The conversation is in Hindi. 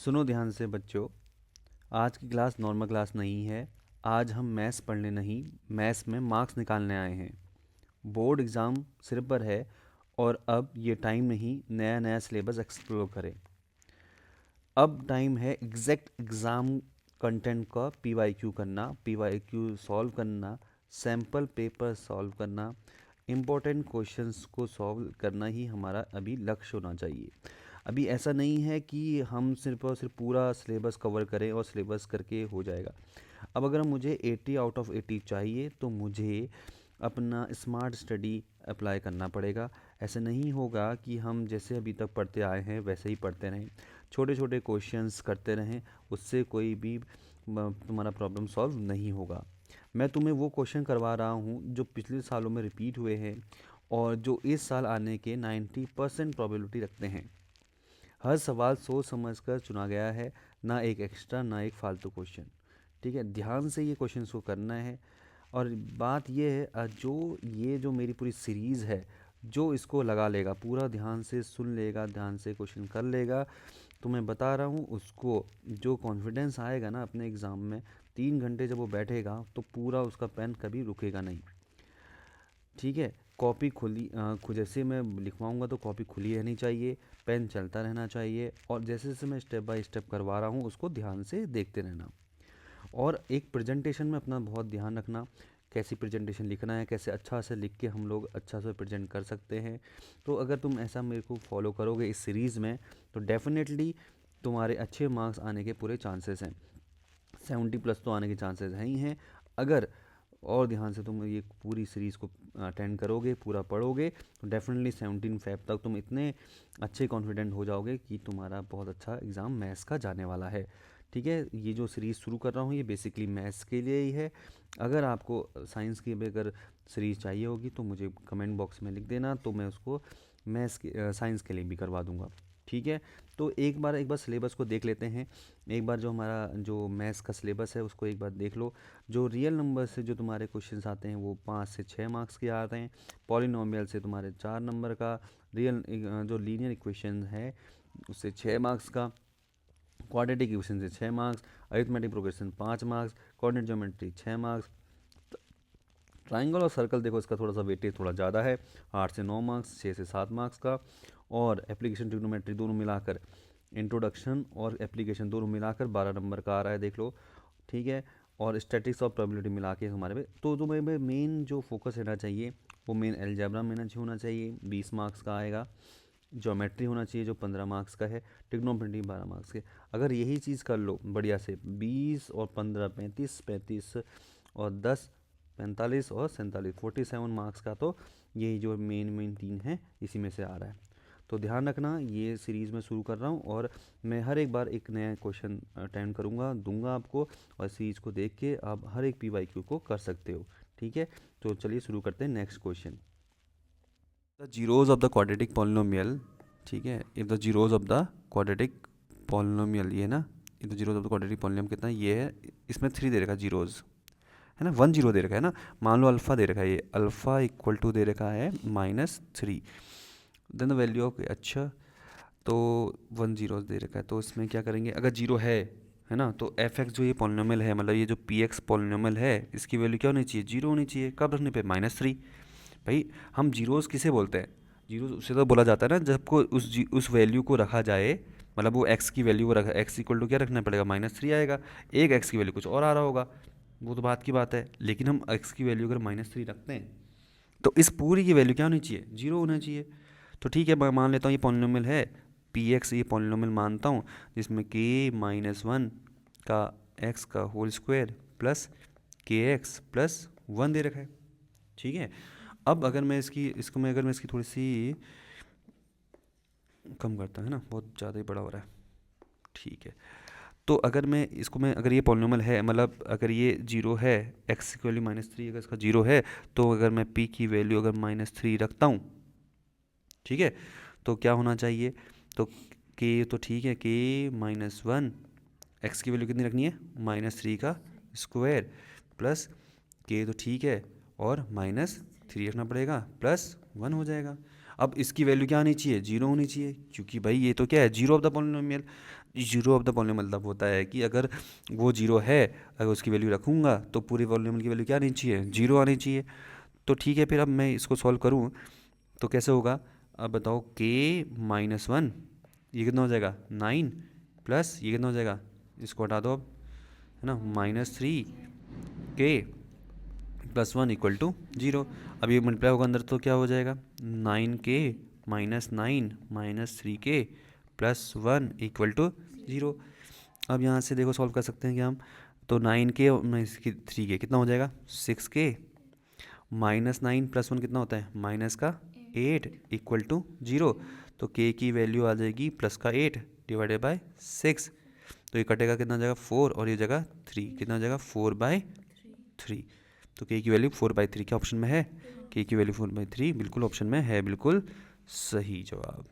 सुनो ध्यान से बच्चों। आज की क्लास नॉर्मल क्लास नहीं है। आज हम मैथ्स पढ़ने नहीं, मैथ्स में मार्क्स निकालने आए हैं। बोर्ड एग्ज़ाम सिर पर है और अब ये टाइम नहीं नया नया सिलेबस एक्सप्लोर करें। अब टाइम है एग्जैक्ट एग्ज़ाम कंटेंट का पीवाईक्यू करना, पीवाईक्यू सॉल्व करना, सैम्पल पेपर सॉल्व करना, इम्पोर्टेंट क्वेश्चंस को सॉल्व करना ही हमारा अभी लक्ष्य होना चाहिए। अभी ऐसा नहीं है कि हम सिर्फ और सिर्फ पूरा सिलेबस कवर करें और सिलेबस करके हो जाएगा। अब अगर मुझे 80 आउट ऑफ 80 चाहिए तो मुझे अपना स्मार्ट स्टडी अप्लाई करना पड़ेगा। ऐसे नहीं होगा कि हम जैसे अभी तक पढ़ते आए हैं वैसे ही पढ़ते रहें, छोटे छोटे क्वेश्चंस करते रहें, उससे कोई भी तुम्हारा प्रॉब्लम सॉल्व नहीं होगा। मैं तुम्हें वो क्वेश्चन करवा रहा हूँ जो पिछले सालों में रिपीट हुए हैं और जो इस साल आने के 90% प्रोबेबिलिटी रखते हैं। हर सवाल सोच समझ कर चुना गया है, ना एक एक्स्ट्रा ना एक फालतू क्वेश्चन। ठीक है, ध्यान से ये क्वेश्चन को करना है। और बात ये है ये जो मेरी पूरी सीरीज़ है, जो इसको लगा लेगा, पूरा ध्यान से सुन लेगा, ध्यान से क्वेश्चन कर लेगा, तो मैं बता रहा हूँ उसको जो कॉन्फिडेंस आएगा ना अपने एग्ज़ाम में, 3 घंटे जब वो बैठेगा तो पूरा उसका पेन कभी रुकेगा नहीं। ठीक है, कॉपी जैसे मैं लिखवाऊंगा तो कॉपी खुली रहनी चाहिए, पेन चलता रहना चाहिए, और जैसे जैसे मैं स्टेप बाय स्टेप करवा रहा हूँ उसको ध्यान से देखते रहना। और एक प्रेजेंटेशन में अपना बहुत ध्यान रखना, कैसी प्रेजेंटेशन लिखना है, कैसे अच्छा से लिख के हम लोग अच्छा से प्रेजेंट कर सकते हैं। तो अगर तुम ऐसा मेरे को फॉलो करोगे इस सीरीज़ में तो डेफिनेटली तुम्हारे अच्छे मार्क्स आने के पूरे चांसेस हैं। 70+ तो आने के चांसेस हैं ही हैं। अगर और ध्यान से तुम ये पूरी सीरीज़ को अटेंड करोगे, पूरा पढ़ोगे, तो डेफिनेटली 17 फेब तक तुम इतने अच्छे कॉन्फिडेंट हो जाओगे कि तुम्हारा बहुत अच्छा एग्ज़ाम मैथ्स का जाने वाला है। ठीक है, ये जो सीरीज़ शुरू कर रहा हूँ ये बेसिकली मैथ्स के लिए ही है। अगर आपको साइंस की भी अगर सीरीज़ चाहिए होगी तो मुझे कमेंट बॉक्स में लिख देना, तो मैं उसको साइंस के लिए भी करवा दूँगा। ठीक है, तो एक बार सिलेबस को देख लेते हैं। एक बार जो हमारा जो मैथ्स का सिलेबस है उसको एक बार देख लो। जो रियल नंबर से जो तुम्हारे क्वेश्चंस आते हैं वो 5 से 6 मार्क्स के आते हैं। पॉलिनोमियल से तुम्हारे 4 नंबर का, जो लीनियर इक्वेशन है उससे 6 मार्क्स का, क्वाड्रेटिक इक्वेशन से 6 marks, arithmetic progression 5 marks, coordinate geometry 6 marks, triangle और सर्कल देखो इसका थोड़ा सा वेटेज थोड़ा ज़्यादा है, 8 से 9 मार्क्स, 6 से 7 मार्क्स का। और एप्लीकेशन ट्रिग्नोमेट्री दोनों मिलाकर, इंट्रोडक्शन और एप्लीकेशन दोनों मिलाकर 12 नंबर का आ रहा है, देख लो। ठीक है, और स्टैटिक्स और प्रोबेबिलिटी मिला के हमारे पे तो तुम्हें में मेन जो फोकस रहना चाहिए वो मेन अलजेब्रा में होना चाहिए, 20 मार्क्स का आएगा। ज्योमेट्री होना चाहिए जो 15 मार्क्स का है। ट्रिग्नोमेट्री 12 मार्क्स के। अगर यही चीज़ कर लो बढ़िया से, 20 और 15 35, 35 और 10 45 और 47, 47 मार्क्स का, तो यही जो मेन मेन 3 हैं इसी में से आ रहा है। तो ध्यान रखना, ये सीरीज़ में शुरू कर रहा हूँ और मैं हर एक बार एक नया क्वेश्चन अटेंड करूँगा, दूंगा आपको, और सीरीज़ को देख के आप हर एक पीवाईक्यू को कर सकते हो। ठीक है, तो चलिए शुरू करते हैं next question. The zeros of the quadratic polynomial. ठीक है, if the zeros of the quadratic polynomial, ये ना, if the zeros of the quadratic polynomial कितना है, ये है, इसमें 3 दे रखा है जीरोज, है ना, 1 0 दे रखा है ना। मान लो अल्फ़ा दे रखा है, ये अल्फ़ा इक्वल टू दे रखा है -3, देन द वैल्यू ऑफ, अच्छा, तो 1 0 दे रखा है, तो इसमें क्या करेंगे, अगर जीरो है ना, तो एफ एक्स जो ये पॉलिनोमियल है, मतलब ये जो पी एक्स पॉलिनोमियल है, इसकी वैल्यू क्या होनी चाहिए, जीरो होनी चाहिए। कब रखने पे, -3। भाई हम जीरोस किसे बोलते हैं, जीरोस उसे तो बोला जाता है ना जब को उस वैल्यू को रखा जाए, मतलब वो एक्स की वैल्यू को रखा, एक्स इक्वल टू क्या रखना पड़ेगा, -3 आएगा। एक एक्स की वैल्यू कुछ और आ रहा होगा, वो तो बात की बात है, लेकिन हम एक्स की वैल्यू अगर -3 रखते हैं तो इस पूरी की वैल्यू क्या होनी चाहिए, जीरो होना चाहिए। तो ठीक है, मैं मान लेता हूँ ये पॉलिनोमियल है पी एक्स, ये पॉलिनोमियल मानता हूँ जिसमें के -1 का एक्स का होल स्क्वायर प्लस के एक्स प्लस 1 दे रखा है। ठीक है, अब अगर मैं इसकी थोड़ी सी कम करता है ना, बहुत ज़्यादा ही बड़ा हो रहा है। ठीक है, तो अगर ये पॉलिनोमियल है, मतलब अगर ये जीरो है, एक्स की वैल्यू -3 अगर इसका जीरो है, तो अगर मैं पी की वैल्यू अगर -3 रखता हूँ, ठीक है, तो क्या होना चाहिए, तो के, तो ठीक है, के -1, एक्स की वैल्यू कितनी रखनी है, -3 का स्क्वायर प्लस के, तो ठीक है, और -3 रखना पड़ेगा, +1 हो जाएगा। अब इसकी वैल्यू क्या आनी चाहिए, जीरो होनी चाहिए, क्योंकि भाई ये तो क्या है, zero of the polynomial. Zero of the polynomial मतलब होता है कि अगर वो जीरो है, अगर उसकी वैल्यू रखूँगा तो पूरे पॉलिनोमियल की वैल्यू क्या आनी चाहिए, जीरो आनी चाहिए। तो ठीक है, फिर अब मैं इसको सॉल्व करूँ तो कैसे होगा, अब बताओ, k-1 ये कितना हो जाएगा 9, प्लस ये कितना हो जाएगा, इसको हटा दो अब, है ना, -3k+1 इक्वल टू 0। अब ये मल्टीप्लाई होगा अंदर तो क्या हो जाएगा, 9k-9 -3k+1 इक्वल टू 0। अब यहाँ से देखो सॉल्व कर सकते हैं क्या हम, तो 9k और 3k कितना हो जाएगा 6k, -9 + 1 कितना होता है माइनस का 8 इक्वल टू 0। तो k की वैल्यू आ जाएगी प्लस का 8 डिवाइडेड बाय 6। तो ये कटेगा, कितना हो जाएगा 4 और ये जगह 3, कितना हो जाएगा 4/3। तो k की वैल्यू 4/3 क्या ऑप्शन में है, k की वैल्यू 4/3 बिल्कुल ऑप्शन में है, बिल्कुल सही जवाब।